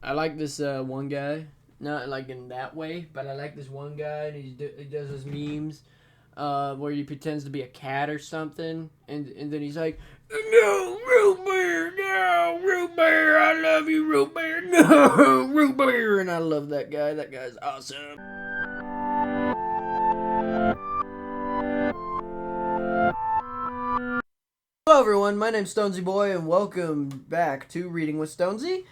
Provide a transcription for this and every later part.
I like this one guy. Not like in that way, but I like this one guy, and he does his memes where he pretends to be a cat or something, and then he's like, "No, root beer, no, root beer, I love you, root beer, no, root beer," and I love that guy. That guy's awesome. Hello, everyone. My name's Stonesy Boy, and welcome back to Reading with Stonesy.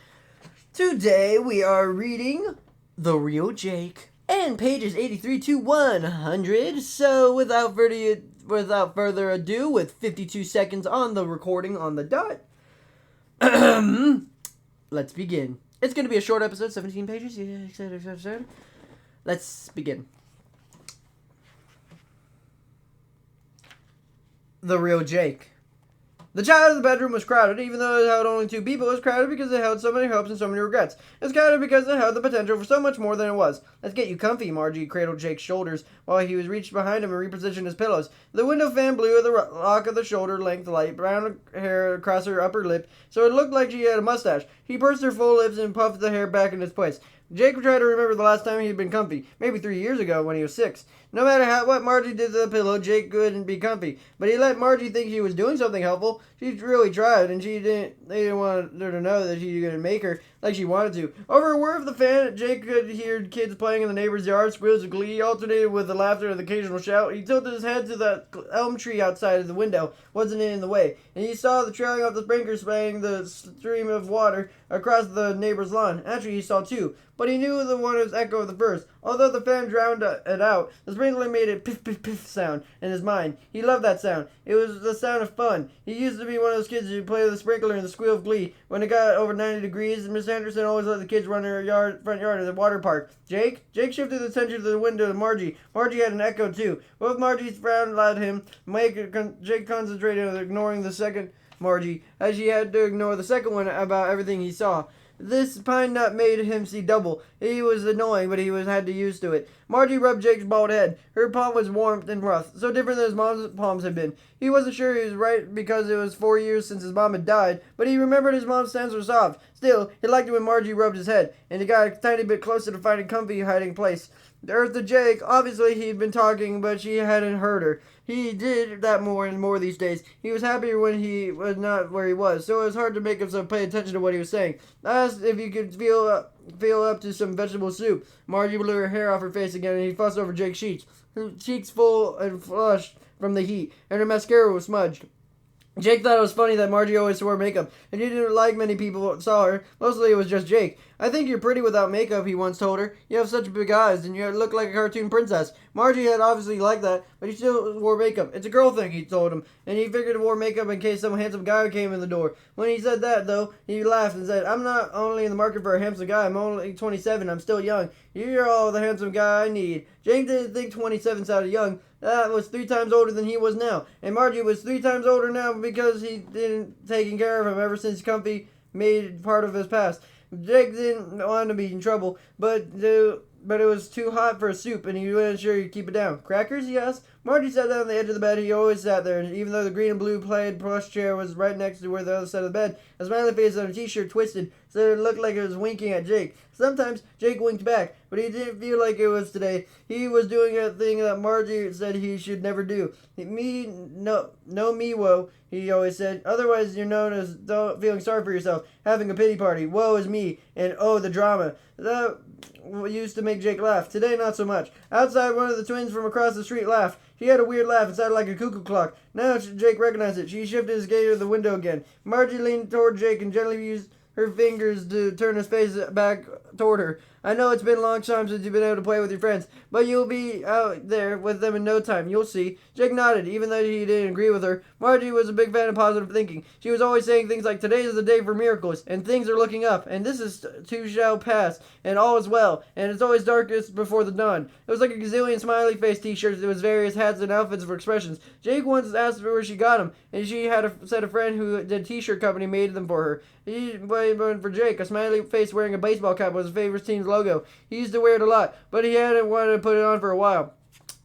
Today we are reading The Real Jake and pages 83 to 100. So without further ado, with 52 seconds on the recording on the dot, let's begin. It's going to be a short episode, 17 pages. Yeah, etc. Let's begin. The Real Jake. The child of the bedroom was crowded. Even though it held only two people, it was crowded because it held so many hopes and so many regrets. It was crowded because it held the potential for so much more than it was. "Let's get you comfy," Margie cradled Jake's shoulders while he was reached behind him and repositioned his pillows. The window fan blew at the lock of the shoulder-length light brown hair across her upper lip, so it looked like she had a mustache. He pursed her full lips and puffed the hair back in its place. Jake tried to remember the last time he had been comfy, maybe 3 years ago when he was 6. No matter what Margie did to the pillow, Jake couldn't be comfy. But he let Margie think she was doing something helpful. She really tried, and they didn't want her to know that she was going to make her like she wanted to. Over a whir of the fan, Jake could hear kids playing in the neighbor's yard. Squeals of glee alternated with the laughter and the occasional shout. He tilted his head to the elm tree outside of the window. Wasn't in the way. And he saw the trailing off the sprinkler spraying the stream of water across the neighbor's lawn. Actually, he saw two, but he knew the one was echo of the first. Although the fan drowned it out, the sprinkler made a piff piff piff sound in his mind. He loved that sound. It was the sound of fun. He used to be one of those kids who played with the sprinkler and the squeal of glee. When it got over 90 degrees, Miss Anderson always let the kids run in her front yard at the water park. Jake shifted his attention to the window to Margie. Margie had an echo too. Both Margie's frown led him. Jake concentrated on ignoring the second Margie, as she had to ignore the second one about everything he saw. This pine nut made him see double. He was annoying, but he had to used to it. Margie rubbed Jake's bald head. Her palm was warm and rough, so different than his mom's palms had been. He wasn't sure he was right because it was 4 years since his mom had died, but he remembered his mom's hands were soft. Still, he liked it when Margie rubbed his head, and he got a tiny bit closer to finding comfy hiding place. Earth to Jake, obviously he'd been talking, but she hadn't heard her. He did that more and more these days. He was happier when he was not where he was, so it was hard to make himself pay attention to what he was saying. I asked if he could feel up to some vegetable soup. Margie blew her hair off her face again, and he fussed over Jake's cheeks. Her cheeks full and flushed from the heat, and her mascara was smudged. Jake thought it was funny that Margie always wore makeup, and he didn't like many people saw her. Mostly it was just Jake. "I think you're pretty without makeup," he once told her. "You have such big eyes, and you look like a cartoon princess." Margie had obviously liked that, but he still wore makeup. "It's a girl thing," he told him, and he figured he wore makeup in case some handsome guy came in the door. When he said that, though, he laughed and said, "I'm not only in the market for a handsome guy, I'm only 27, I'm still young. You're all the handsome guy I need." Jake didn't think 27 sounded young. That was 3 times older than he was now, and Margie was 3 times older now because he didn't taken care of him ever since Comfy made part of his past. Jake didn't want to be in trouble, but it was too hot for a soup, and he wasn't sure he'd keep it down. "Crackers?" he asked. Margie sat down on the edge of the bed. He always sat there, and even though the green and blue plaid plush chair was right next to where the other side of the bed, a smiley face on a t-shirt twisted so it looked like it was winking at Jake. Sometimes Jake winked back, but he didn't feel like it was today. He was doing a thing that Margie said he should never do. No me-woe, he always said. Otherwise, you're known as feeling sorry for yourself, having a pity party. Woe is me, and oh, the drama. That used to make Jake laugh. Today, not so much. Outside, one of the twins from across the street laughed. She had a weird laugh. It sounded like a cuckoo clock. Now Jake recognized it. She shifted his gaze to the window again. Margie leaned toward Jake and gently used her fingers to turn his face back toward her. "I know it's been a long time since you've been able to play with your friends, but you'll be out there with them in no time. You'll see." Jake nodded, even though he didn't agree with her. Margie was a big fan of positive thinking. She was always saying things like, "Today is the day for miracles, and things are looking up, and this is too shall pass, and all is well, and it's always darkest before the dawn." It was like a gazillion smiley face t-shirts with various hats and outfits for expressions. Jake once asked her where she got them, and she said a friend who did t-shirt company made them for her. He went for Jake. A smiley face wearing a baseball cap was his favorite team's logo. He used to wear it a lot, but he hadn't wanted to put it on for a while.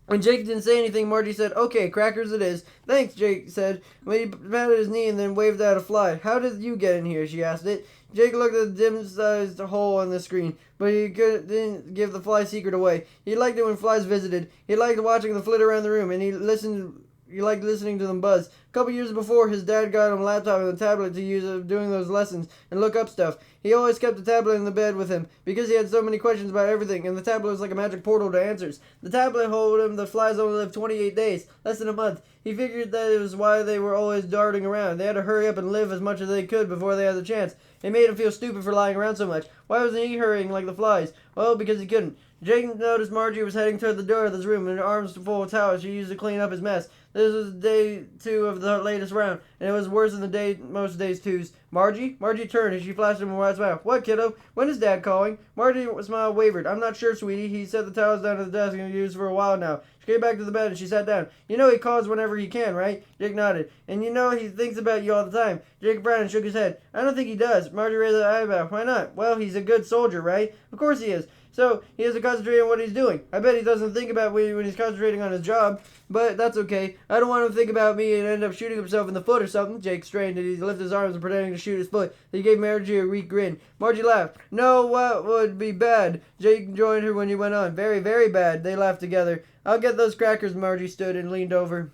When Jake didn't say anything, Margie said, "Okay, crackers it is." "Thanks," Jake said. When he patted his knee and then waved at a fly. "How did you get in here?" she asked it. Jake looked at the dim-sized hole on the screen, but didn't give the fly secret away. He liked it when flies visited. He liked watching them flit around the room, and he liked listening to them buzz. A couple years before, his dad got him a laptop and a tablet to use doing those lessons and look up stuff. He always kept the tablet in the bed with him because he had so many questions about everything, and the tablet was like a magic portal to answers. The tablet told him the flies only lived 28 days, less than a month. He figured that it was why they were always darting around. They had to hurry up and live as much as they could before they had the chance. It made him feel stupid for lying around so much. Why wasn't he hurrying like the flies? Well, because he couldn't. Jake noticed Margie was heading toward the door of his room and her arms full of towels she used to clean up his mess. This was day 2 of the latest round, and it was worse than most days 2's. Margie? Margie turned and she flashed him a wide smile. What, kiddo? When is Dad calling? Margie's smile wavered. I'm not sure, sweetie. He set the towels down at the desk and used for a while now. She came back to the bed and she sat down. You know he calls whenever he can, right? Jake nodded. And you know he thinks about you all the time. Jake frowned and shook his head. I don't think he does. Margie raised her eyebrow. Why not? Well, he's a good soldier, right? Of course he is. So he has to concentrate on what he's doing. I bet he doesn't think about when he's concentrating on his job, but that's okay. I don't want him to think about me and end up shooting himself in the foot or something. Jake strained and he lifted his arms and pretending to shoot his foot. He gave Margie a weak grin. Margie laughed. No, what would be bad? Jake joined her when he went on. Very, very bad. They laughed together. I'll get those crackers. Margie stood and leaned over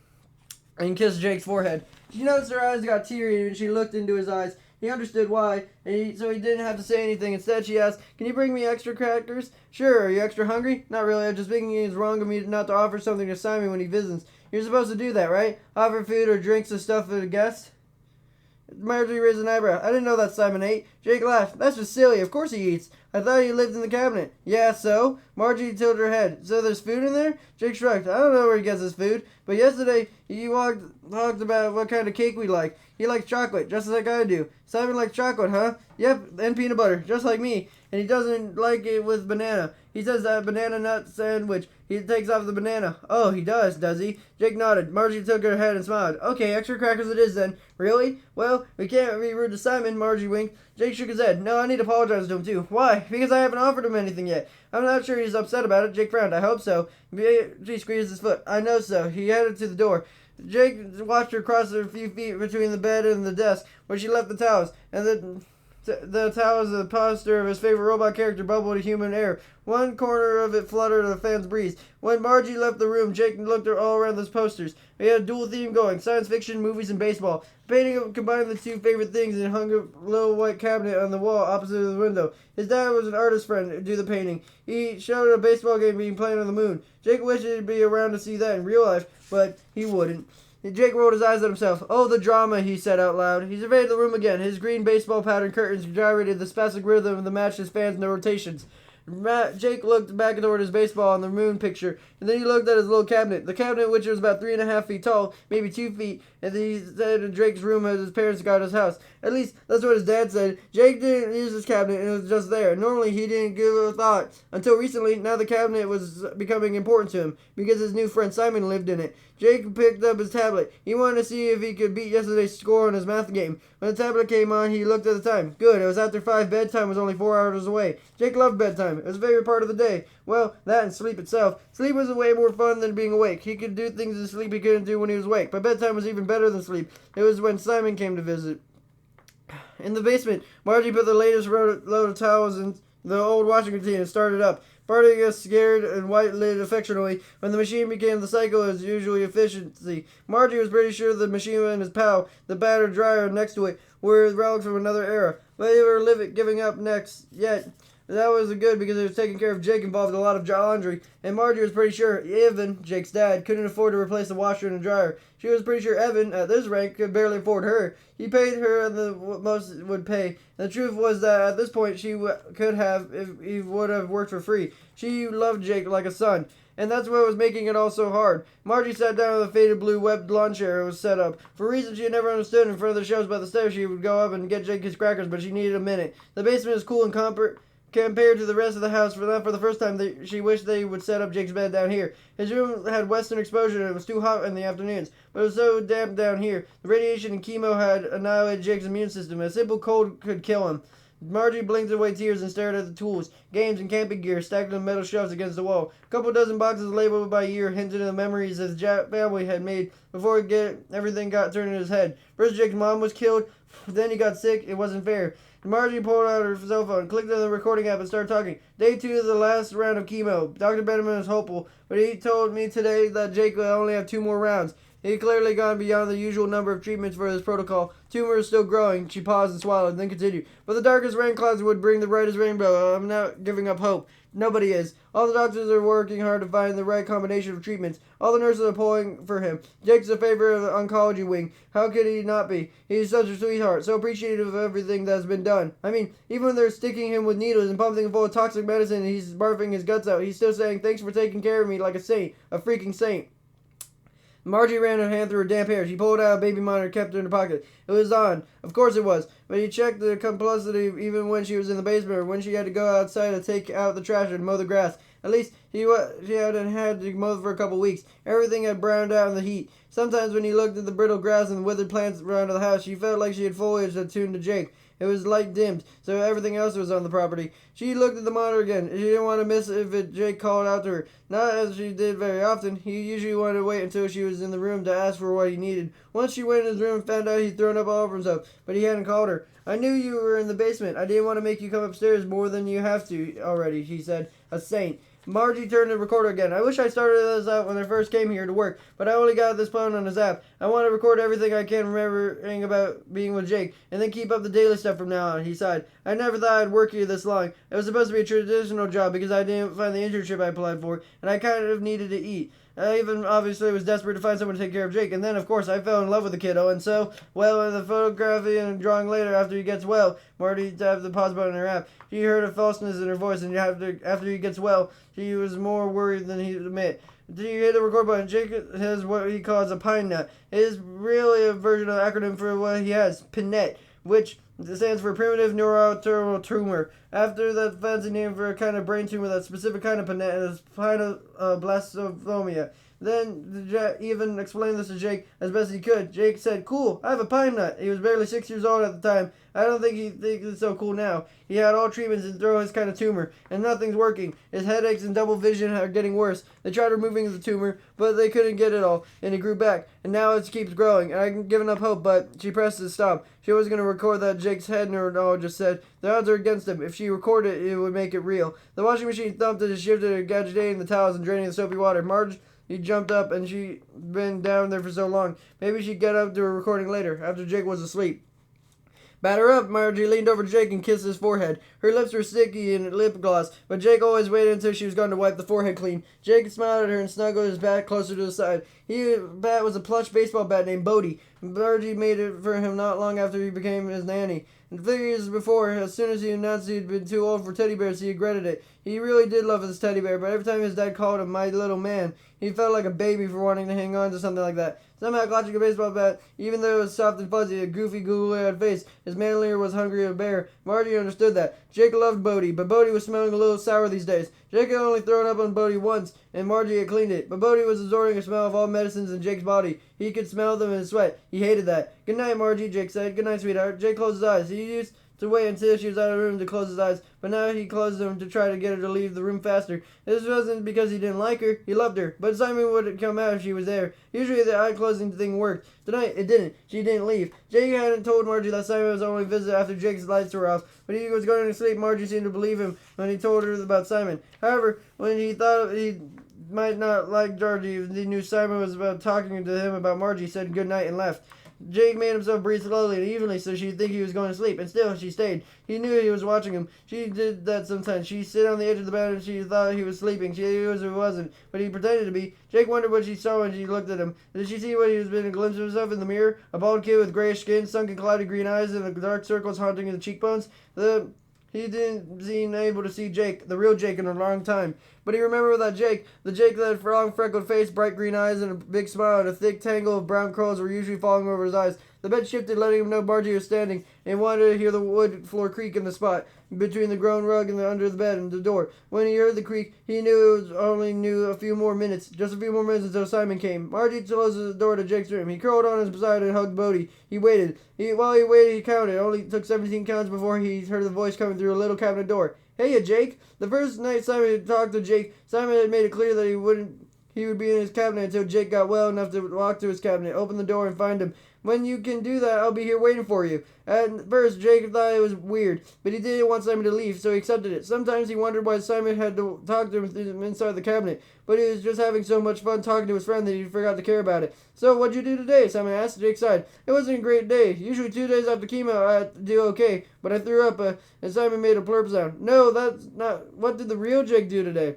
and kissed Jake's forehead. She noticed her eyes got teary and she looked into his eyes. He understood why, and so he didn't have to say anything. Instead, she asked, can you bring me extra crackers? Sure. Are you extra hungry? Not really. I'm just thinking it's wrong of me not to offer something to Simon when he visits. You're supposed to do that, right? Offer food or drinks and stuff for the guests? Marjorie raised an eyebrow. I didn't know that Simon ate. Jake laughed. That's just silly. Of course he eats. I thought he lived in the cabinet. Yeah, so? Margie tilted her head. So there's food in there? Jake shrugged. I don't know where he gets his food, but yesterday he talked about what kind of cake we like. He likes chocolate, just like I do. Simon likes chocolate, huh? Yep, and peanut butter, just like me. And he doesn't like it with banana. He says that banana nut sandwich. He takes off the banana. Oh, he does he? Jake nodded. Margie took her head and smiled. Okay, extra crackers it is then. Really? Well, we can't be rude to Simon, Margie winked. Jake shook his head. No, I need to apologize to him too. Why? Because I haven't offered him anything yet. I'm not sure he's upset about it. Jake frowned. I hope so. She squeezed his foot. I know so. He headed to the door. Jake watched her cross a few feet between the bed and the desk, where she left the towels, and the towels, the poster of his favorite robot character, bubbled a human air. One corner of it fluttered in the fan's breeze. When Margie left the room, Jake looked all around those posters. He had a dual theme going, science fiction, movies, and baseball. The painting combined the two favorite things and hung a little white cabinet on the wall opposite the window. His dad was an artist friend to do the painting. He showed a baseball game being played on the moon. Jake wished he'd be around to see that in real life, but he wouldn't. Jake rolled his eyes at himself. Oh, the drama, he said out loud. He surveyed the room again. His green baseball pattern curtains gyrated the spastic rhythm of the matched his fans in their rotations. Jake looked back toward his baseball on the moon picture, and then he looked at his little cabinet. The cabinet, which was about 3.5 feet tall, maybe 2 feet, and then he said in Jake's room as his parents got his house. At least, that's what his dad said. Jake didn't use his cabinet, and it was just there. Normally, he didn't give it a thought. Until recently, now the cabinet was becoming important to him, because his new friend Simon lived in it. Jake picked up his tablet. He wanted to see if he could beat yesterday's score on his math game. When the tablet came on, he looked at the time. Good, it was after 5. Bedtime was only 4 hours away. Jake loved bedtime. It was a favorite part of the day. Well, that and sleep itself. Sleep was way more fun than being awake. He could do things in sleep he couldn't do when he was awake. But bedtime was even better than sleep. It was when Simon came to visit. In the basement, Margie put the latest load of towels in the old washing machine and started up. Barty got scared and white-lidded affectionately. When the machine became the cycle of its usual efficiency, Margie was pretty sure the machine and his pal, the battered dryer next to it, were relics from another era. But they were giving up next yet. That was good because it was taking care of Jake involved a lot of laundry, and Margie was pretty sure Evan, Jake's dad, couldn't afford to replace the washer and dryer. She was pretty sure Evan, at this rank, could barely afford her. He paid her the most would pay. And the truth was that at this point she could have if he would have worked for free. She loved Jake like a son. And that's what was making it all so hard. Margie sat down on the faded blue webbed lawn chair it was set up. For reasons she had never understood, in front of the shelves by the stairs, she would go up and get Jake his crackers, but she needed a minute. The basement is cool and compared to the rest of the house. For the first time, she wished they would set up Jake's bed down here. His room had western exposure and it was too hot in the afternoons, but it was so damp down here. The radiation and chemo had annihilated Jake's immune system. A simple cold could kill him. Margie blinked away tears and stared at the tools, games, and camping gear stacked on metal shelves against the wall. A couple dozen boxes labeled by year hinted at the memories his family had made before everything got turned in his head. First, Jake's mom was killed, then he got sick. It wasn't fair. Margie pulled out her cell phone, clicked on the recording app, and started talking. Day 2 of the last round of chemo. Dr. Benjamin is hopeful, but he told me today that Jake will only have 2 more rounds. He had clearly gone beyond the usual number of treatments for this protocol. Tumor is still growing. She paused and swallowed, then continued. But the darkest rain clouds would bring the brightest rainbow. I'm not giving up hope. Nobody is. All the doctors are working hard to find the right combination of treatments. All the nurses are pulling for him. Jake's a favorite of the oncology wing. How could he not be? He's such a sweetheart, so appreciative of everything that's been done. I mean, even when they're sticking him with needles and pumping him full of toxic medicine and he's barfing his guts out, he's still saying, thanks for taking care of me like a saint. A freaking saint. Margie ran her hand through her damp hair. She pulled out a baby monitor and kept it in her pocket. It was on. Of course it was. But he checked the compulsivity even when she was in the basement or when she had to go outside to take out the trash and mow the grass. At least she hadn't had to mow for a couple weeks. Everything had browned out in the heat. Sometimes when he looked at the brittle grass and the withered plants around the house, she felt like she had foliage attuned to Jake. It was light dimmed, so everything else was on the property. She looked at the monitor again. She didn't want to miss if Jake called out to her. Not as she did very often. He usually wanted to wait until she was in the room to ask for what he needed. Once she went in his room and found out he'd thrown up all over himself, but he hadn't called her. I knew you were in the basement. I didn't want to make you come upstairs more than you have to already, she said. A saint. Margie turned the recorder again. I wish I started this out when I first came here to work, but I only got this phone on his app. I want to record everything I can remembering about being with Jake, and then keep up the daily stuff from now on, he sighed. I never thought I'd work here this long. It was supposed to be a traditional job because I didn't find the internship I applied for, and I kind of needed to eat. I even obviously was desperate to find someone to take care of Jake, and then of course I fell in love with the kiddo, and so, well, in the photography and drawing later after he gets well, Marty tapped the pause button in her app. She heard a falseness in her voice, and after he gets well, she was more worried than he'd admit. She hit the record button. Jake has what he calls a pine nut. It is really a version of the acronym for what he has, PNET, which stands for primitive neuroarterial tumor. After that fancy name for a kind of brain tumor, that specific kind of PNET is pinoblastomia. Then even explained this to Jake as best he could. Jake said, cool, I have a pine nut. He was barely 6 years old at the time. I don't think he thinks it's so cool now. He had all treatments and through his kind of tumor, and nothing's working. His headaches and double vision are getting worse. They tried removing the tumor, but they couldn't get it all, and it grew back. And now it keeps growing, and I've given up hope, but she pressed to stop. She was going to record that Jake's head neurologist said. The odds are against him. If she recorded it, it would make it real. The washing machine thumped as she shifted, agitating the towels and draining the soapy water. He jumped up, and she'd been down there for so long. Maybe she'd get up to her recording later, after Jake was asleep. Batter up, Margie leaned over Jake and kissed his forehead. Her lips were sticky in lip gloss, but Jake always waited until she was gone to wipe the forehead clean. Jake smiled at her and snuggled his bat closer to the side. His bat was a plush baseball bat named Bodie. Margie made it for him not long after he became his nanny. And 3 years before, as soon as he announced he'd been too old for teddy bears, he regretted it. He really did love his teddy bear, but every time his dad called him my little man, he felt like a baby for wanting to hang on to something like that. Somehow, clutching a baseball bat, even though it was soft and fuzzy, a goofy, googly-eyed face, his manlier was hungry as a bear. Margie understood that. Jake loved Bodie, but Bodie was smelling a little sour these days. Jake had only thrown up on Bodie once, and Margie had cleaned it, but Bodie was absorbing a smell of all medicines in Jake's body. He could smell them in his sweat. He hated that. Good night, Margie, Jake said. Good night, sweetheart. Jake closed his eyes. He used to wait until she was out of the room to close his eyes, but now he closed them to try to get her to leave the room faster. This wasn't because he didn't like her. He loved her, but Simon would come out if she was there. Usually the eye-closing thing worked. Tonight, it didn't. She didn't leave. Jake hadn't told Margie that Simon was only visit after Jake's lights were off, but he was going to sleep. Margie seemed to believe him when he told her about Simon. However, when he thought he might not like Georgie, he knew Simon was about talking to him about Margie, said good night and left. Jake made himself breathe slowly and evenly so she'd think he was going to sleep, and still she stayed. He knew he was watching him. She did that sometimes. She'd sit on the edge of the bed and she thought he was sleeping. She was or wasn't, but he pretended to be. Jake wondered what she saw when she looked at him. Did she see what he was been a glimpse of himself in the mirror? A bald kid with grayish skin, sunken cloudy green eyes, and dark circles haunting his cheekbones? He didn't seem able to see Jake, the real Jake, in a long time. But he remembered that Jake, the Jake that had long freckled face, bright green eyes, and a big smile, and a thick tangle of brown curls were usually falling over his eyes. The bed shifted, letting him know Margie was standing, and wanted to hear the wood floor creak in the spot between the grown rug and under the bed and the door. When he heard the creak, he knew a few more minutes, just a few more minutes until Simon came. Margie closed the door to Jake's room. He curled on his side and hugged Bodie. He waited. While he waited, he counted. It only took 17 counts before he heard the voice coming through a little cabinet door. Hey, Jake. The first night Simon had talked to Jake, Simon had made it clear that he would be in his cabinet until Jake got well enough to walk to his cabinet, open the door, and find him. When you can do that, I'll be here waiting for you. At first, Jake thought it was weird, but he didn't want Simon to leave, so he accepted it. Sometimes he wondered why Simon had to talk to him inside the cabinet, but he was just having so much fun talking to his friend that he forgot to care about it. So, what'd you do today? Simon asked. Jake sighed. It wasn't a great day. Usually 2 days after chemo, I do okay, but I threw up, and Simon made a blurp sound. No, that's not. What did the real Jake do today?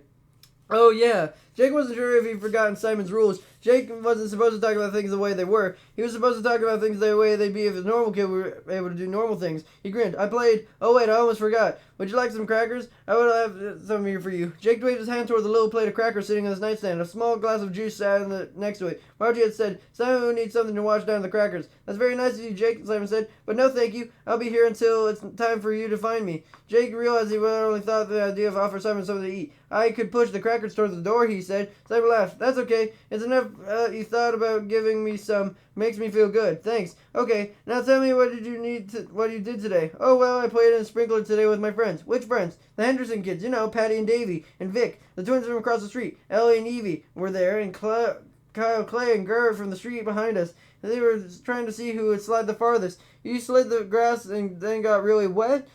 Oh, yeah. Jake wasn't sure if he'd forgotten Simon's rules. Jake wasn't supposed to talk about things the way they were. He was supposed to talk about things the way they'd be if a normal kid were able to do normal things. He grinned. I played. Oh, wait, I almost forgot. Would you like some crackers? I would have some here for you. Jake waved his hand toward the little plate of crackers sitting on his nightstand. A small glass of juice sat next to it. Margie had said, Simon would need something to wash down the crackers. That's very nice of you, Jake, Simon said. But no thank you. I'll be here until it's time for you to find me. Jake realized he only thought the idea of offering Simon something to eat. I could push the crackers towards the door, he said. Simon laughed. That's okay. It's enough you thought about giving me some. Makes me feel good. Thanks. Okay, now tell me what you did today. Oh, well, I played in a sprinkler today with my friends. Which friends? The Henderson kids. You know, Patty and Davy and Vic. The twins from across the street. Ellie and Evie were there, and Kyle, Clay, and Gerard from the street behind us. They were trying to see who would slide the farthest. You slid the grass and then got really wet?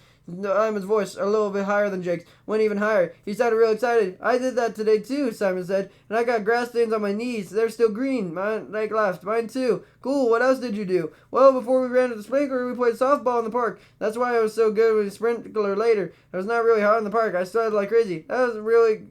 Simon's voice, a little bit higher than Jake's, went even higher. He sounded real excited. I did that today too, Simon said, and I got grass stains on my knees. They're still green. Mike laughed. Mine too. Cool, what else did you do? Well, before we ran to the sprinkler, we played softball in the park. That's why I was so good with the sprinkler later. It was not really hot in the park. I started like crazy. That was really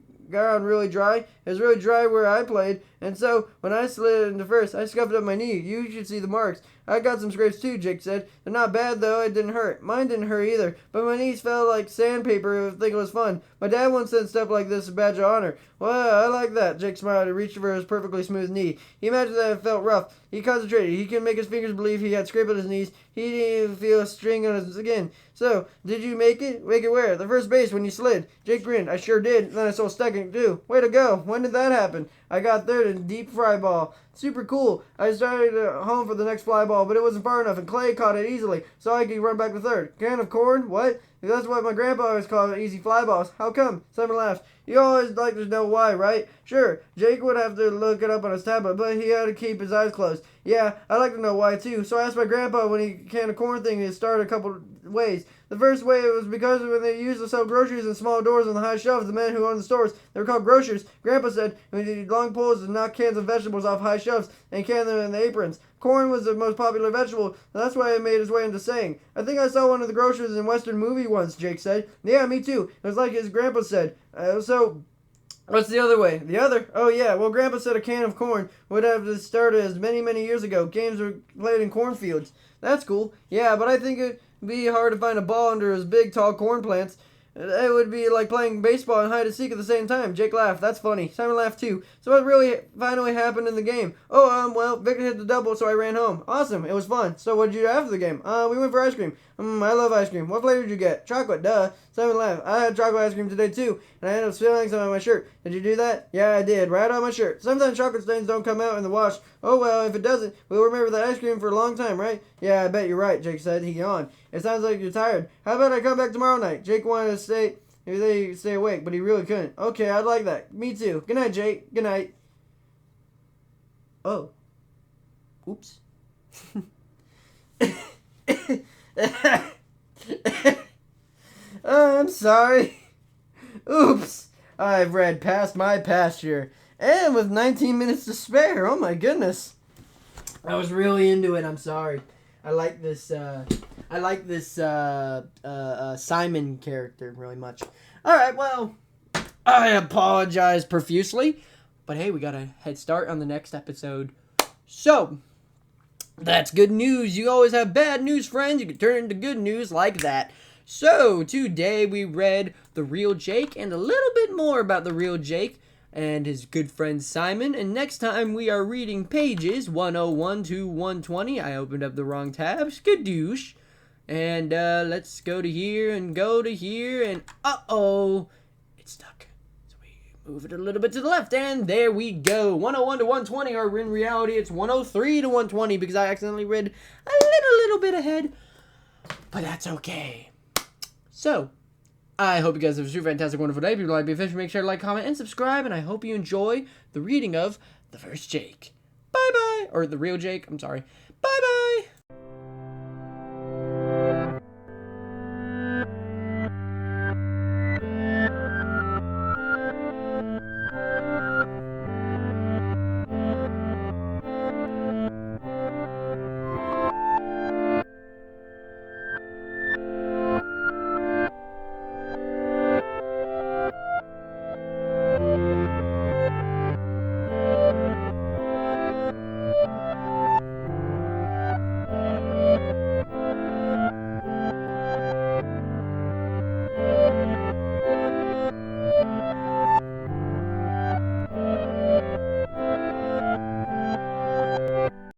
dry. It was really dry where I played, and so when I slid into first, I scuffed up my knee. You should see the marks. I got some scrapes too, Jake said. They're not bad though, it didn't hurt. Mine didn't hurt either, but my knees felt like sandpaper. I think it was fun. My dad once said stuff like this as a badge of honor. Well, I like that, Jake smiled and reached for his perfectly smooth knee. He imagined that it felt rough. He concentrated. He could make his fingers believe he had scraped on his knees. He didn't even feel a string on his skin. So, did you make it? Make it where? The first base when you slid. Jake grinned. I sure did. Then I saw second too. Way to go. When did that happen? I got third in deep fry ball. Super cool. I started home for the next fly ball, but it wasn't far enough, and Clay caught it easily, so I could run back to third. Can of corn? What? That's what my grandpa always called it, easy fly balls. How come? Simon laughed. You always like to know why, right? Sure, Jake would have to look it up on his tablet, but he had to keep his eyes closed. Yeah, I like to know why too. So I asked my grandpa when he canned a corn thing, it started a couple ways. The first way was because when they used to sell groceries in small doors on the high shelves, the men who owned the stores, they were called grocers. Grandpa said we needed long poles to knock cans of vegetables off high shelves and can them in the aprons. Corn was the most popular vegetable, and that's why it made its way into saying. I think I saw one of the grocers in Western movie once, Jake said. Yeah, me too. It was like his grandpa said. So, what's the other way? The other? Oh, yeah. Well, Grandpa said a can of corn would have started as many, many years ago. Games were played in cornfields. That's cool. Yeah, but I think it'd be hard to find a ball under his big, tall corn plants. It would be like playing baseball and hide and seek at the same time. Jake laughed. That's funny. Simon laughed too. So what really finally happened in the game? Oh, well, Victor hit the double, so I ran home. Awesome. It was fun. So what did you do after the game? We went for ice cream. I love ice cream. What flavor did you get? Chocolate, duh. Simon laughed. I had chocolate ice cream today too, and I ended up spilling some on my shirt. Did you do that? Yeah, I did. Right on my shirt. Sometimes chocolate stains don't come out in the wash. Oh, well, if it doesn't, we'll remember that ice cream for a long time, right? Yeah, I bet you're right, Jake said. He yawned. It sounds like you're tired. How about I come back tomorrow night? Jake wanted to stay awake, but he really couldn't. Okay, I'd like that. Me too. Good night, Jake. Good night. Oh. Oops. I'm sorry. Oops. I've read past my pasture. And with 19 minutes to spare. Oh my goodness. I was really into it. I'm sorry. I like this Simon character really much. Alright, well, I apologize profusely. But hey, we got a head start on the next episode. So, that's good news. You always have bad news, friends. You can turn it into good news like that. So, today we read The Real Jake and a little bit more about The Real Jake and his good friend Simon. And next time we are reading pages 101 to 120. I opened up the wrong tab. Skadoosh. And let's go to here and uh-oh, it's stuck. So we move it a little bit to the left, and there we go. 101 to 120, or in reality it's 103 to 120 because I accidentally read a little bit ahead. But that's okay. So, I hope you guys have a super fantastic, wonderful day. If you'd like to be official, make sure to like, comment, and subscribe. And I hope you enjoy the reading of The First Jake. Bye-bye. Or The Real Jake. I'm sorry. Bye-bye!